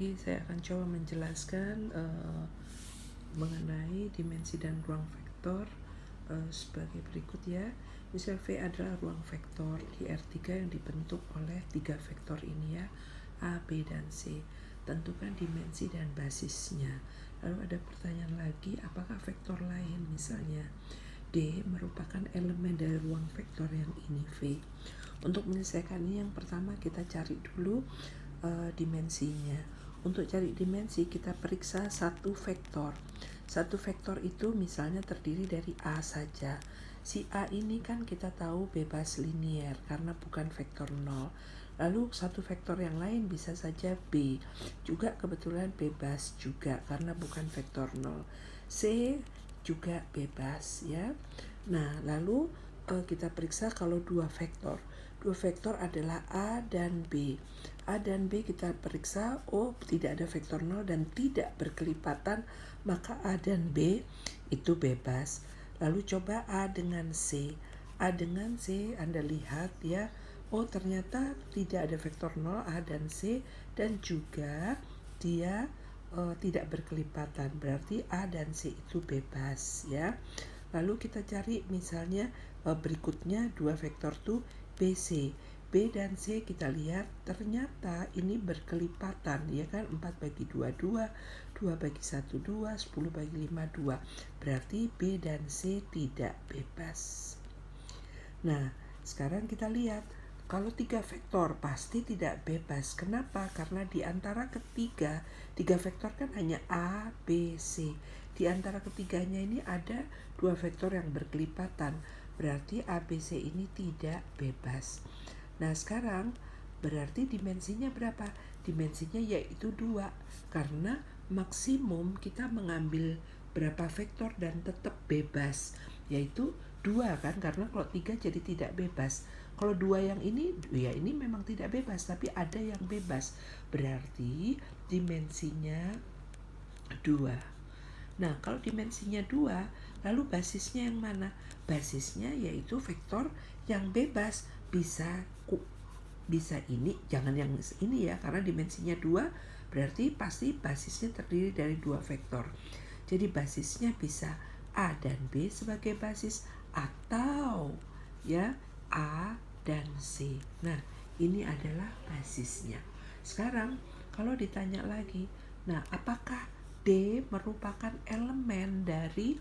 Saya akan coba menjelaskan mengenai dimensi dan ruang vektor sebagai berikut ya. Misal V adalah ruang vektor di R3 yang dibentuk oleh 3 vektor ini ya, A, B, dan C. Tentukan dimensi dan basisnya. Lalu ada pertanyaan lagi, apakah vektor lain misalnya D merupakan elemen dari ruang vektor yang ini V. Untuk menyelesaikan ini, yang pertama kita cari dulu dimensinya. Untuk cari dimensi kita periksa satu vektor. Satu vektor itu misalnya terdiri dari A saja. Si A ini kan kita tahu bebas linier karena bukan vektor 0. Lalu satu vektor yang lain bisa saja B, juga kebetulan bebas juga karena bukan vektor 0. C juga bebas ya. Nah, lalu kita periksa kalau dua vektor. Dua vektor adalah A dan B. A dan B kita periksa, tidak ada vektor 0 dan tidak berkelipatan, maka A dan B itu bebas. Lalu coba A dengan C. A dengan C Anda lihat ya, ternyata tidak ada vektor 0 A dan C, dan juga dia tidak berkelipatan, berarti A dan C itu bebas ya. Lalu kita cari misalnya berikutnya dua vektor tuh BC. B dan C kita lihat ternyata ini berkelipatan ya kan, 4 bagi 2 2, 2 bagi 1 2, 10 bagi 5 2. Berarti B dan C tidak bebas. Nah, sekarang kita lihat kalau 3 vektor pasti tidak bebas. Kenapa? Karena di antara ketiga, 3 vektor kan hanya A, B, C. Di antara ketiganya ini ada 2 vektor yang berkelipatan. Berarti A, B, C ini tidak bebas. Nah, sekarang berarti dimensinya berapa? Dimensinya yaitu 2. Karena maksimum kita mengambil berapa vektor dan tetap bebas, yaitu 2 kan, karena kalau 3 jadi tidak bebas. Kalau 2 yang ini, ya ini memang tidak bebas, tapi ada yang bebas. Berarti dimensinya 2. Nah, kalau dimensinya 2, lalu basisnya yang mana? Basisnya yaitu vektor yang bebas. Bisa ini, jangan yang ini ya, karena dimensinya 2, berarti pasti basisnya terdiri dari 2 vektor. Jadi basisnya bisa A dan B sebagai basis, atau ya A dan C. Nah, ini adalah basisnya. Sekarang kalau ditanya lagi, nah apakah D merupakan elemen dari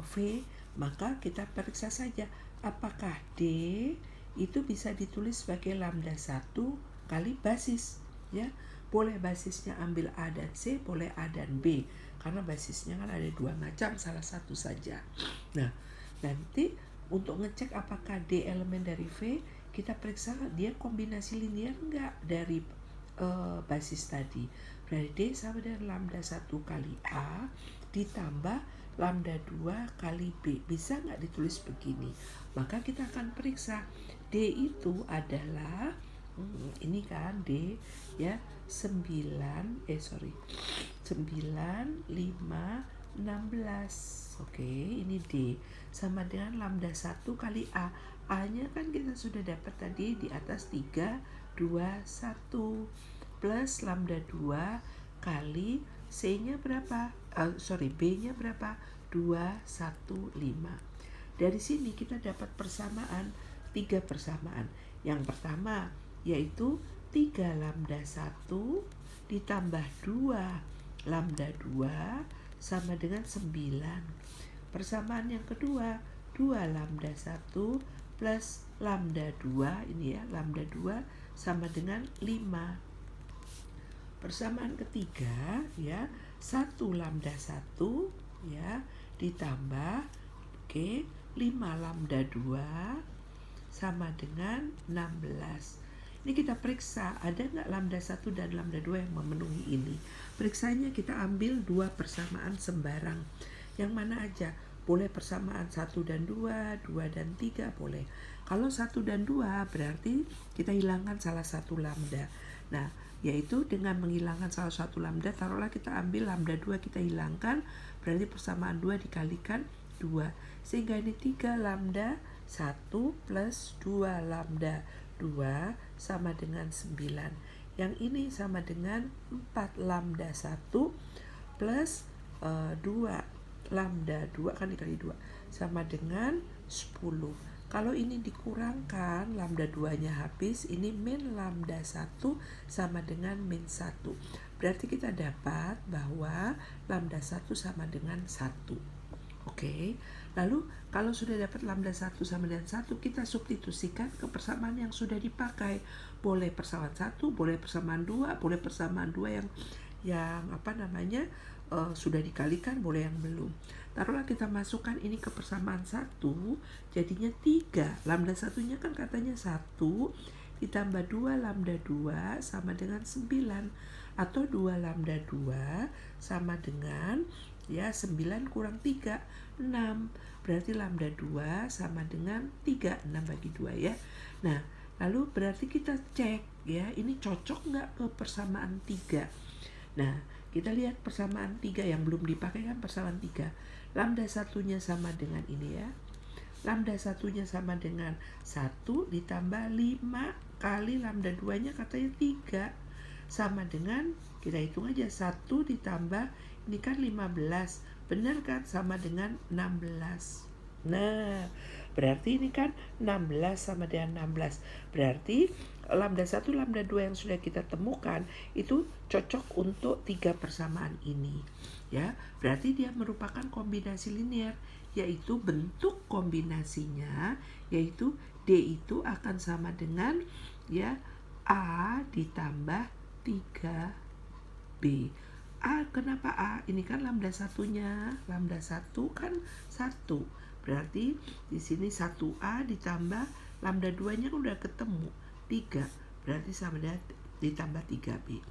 V? Maka kita periksa saja apakah D itu bisa ditulis sebagai lambda 1 kali basis ya. Boleh basisnya ambil A dan C, boleh A dan B, karena basisnya kan ada 2 macam, salah satu saja. Nah, nanti untuk ngecek apakah D elemen dari V, kita periksa dia kombinasi linear enggak dari basis tadi. Berarti D sama dengan lambda 1 kali A ditambah lambda 2 kali B. Bisa nggak ditulis begini? Maka kita akan periksa D itu adalah ini kan D ya, 9, 9, 5, 16. Oke, ini D sama dengan lambda 1 kali A. A-nya kan kita sudah dapat tadi di atas 3, 2, 1 plus lambda 2 kali C-nya berapa? B-nya berapa? 2, 1, 5. Dari sini kita dapat persamaan, 3 persamaan. Yang pertama yaitu 3 lambda 1 ditambah 2 lambda 2 sama dengan 9. Persamaan yang kedua, 2 lambda 1 plus lambda 2, ini ya, lambda 2 sama dengan 5. Persamaan ketiga ya, 1 lambda 1 ya ditambah 5 lambda 2 sama dengan 16. Ini kita periksa ada nggak lambda 1 dan lambda 2 yang memenuhi ini. Periksanya kita ambil 2 persamaan sembarang. Yang mana aja? Boleh persamaan 1 dan 2, 2 dan 3 boleh. Kalau 1 dan 2 berarti kita hilangkan salah satu lambda. Nah, yaitu dengan menghilangkan salah satu lambda, taruhlah kita ambil lambda 2 kita hilangkan, berarti persamaan 2 dikalikan 2. Sehingga ini 3 lambda 1 plus 2 lambda 2 sama dengan 9. Yang ini sama dengan 4 lambda 1 plus 2 lambda 2 kan dikali 2 sama dengan 10. Kalau ini dikurangkan, lambda 2-nya habis, ini min lambda 1 sama dengan min 1. Berarti kita dapat bahwa lambda 1 sama dengan 1. Oke, lalu kalau sudah dapat lambda 1 sama dengan 1, kita substitusikan ke persamaan yang sudah dipakai. Boleh persamaan 1, boleh persamaan 2, boleh persamaan 2 yang sudah dikalikan, boleh yang belum. Taruhlah kita masukkan ini ke persamaan 1, jadinya 3. Lambda 1-nya kan katanya 1 ditambah 2 lambda 2 sama dengan 9. Atau 2 lambda 2 sama dengan 9 kurang 3, 6. Berarti lambda 2 sama dengan 3, 6 bagi 2 ya. Nah, lalu berarti kita cek ya, ini cocok nggak ke persamaan 3. Nah, kita lihat persamaan 3 yang belum dipakai kan persamaan 3. Lambda 1-nya sama dengan ini ya. Lambda 1-nya sama dengan 1 ditambah 5 kali lambda 2-nya katanya 3. Sama dengan, kita hitung aja, 1 ditambah, ini kan 15. Benar kan? Sama dengan 16. Nah, berarti ini kan 16 sama dengan 16. Berarti lambda 1, lambda 2 yang sudah kita temukan itu cocok untuk 3 persamaan ini. Ya, berarti dia merupakan kombinasi linear, yaitu bentuk kombinasinya yaitu D itu akan sama dengan A ditambah 3B. Kenapa A? Ini kan lambda 1-nya. Lambda 1 kan 1. Berarti di sini 1A ditambah lambda 2-nya kan udah ketemu 3. Berarti sama dengan ditambah 3B.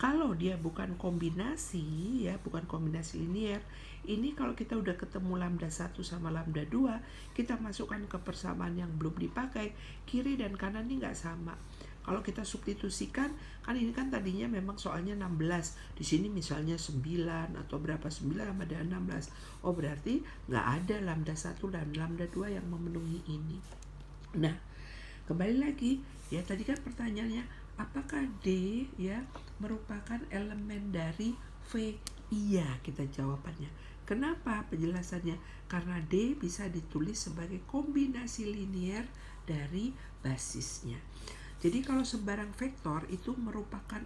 Kalau dia bukan kombinasi bukan kombinasi linear, ini kalau kita udah ketemu lambda 1 sama lambda 2, kita masukkan ke persamaan yang belum dipakai, kiri dan kanan ini nggak sama. Kalau kita substitusikan, kan ini kan tadinya memang soalnya 16. Di sini misalnya 9 atau berapa, 9 sama dengan 16. Oh, berarti nggak ada lambda 1 dan lambda 2 yang memenuhi ini. Nah, kembali lagi ya, tadi kan pertanyaannya apakah D merupakan elemen dari V? Iya, kita jawabannya. Kenapa penjelasannya? Karena D bisa ditulis sebagai kombinasi linear dari basisnya. Jadi kalau sembarang vektor itu merupakan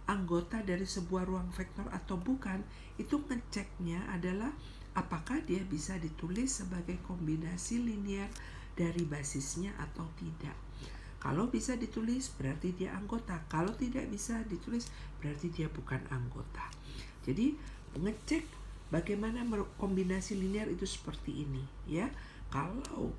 anggota dari sebuah ruang vektor atau bukan, itu ngeceknya adalah apakah dia bisa ditulis sebagai kombinasi linear dari basisnya atau tidak. Kalau bisa ditulis berarti dia anggota, kalau tidak bisa ditulis berarti dia bukan anggota. Jadi ngecek bagaimana kombinasi linear itu seperti ini ya. Kalau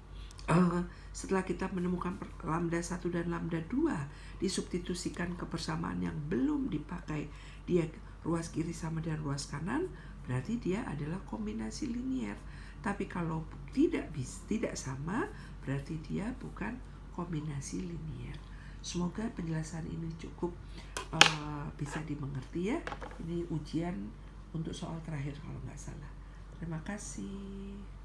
setelah kita menemukan lambda 1 dan lambda 2 disubstitusikan ke persamaan yang belum dipakai, dia ruas kiri sama dengan ruas kanan, berarti dia adalah kombinasi linear. Tapi kalau tidak sama, berarti dia bukan kombinasi linear. Semoga penjelasan ini cukup bisa dimengerti ya. Ini ujian untuk soal terakhir kalau nggak salah. Terima kasih.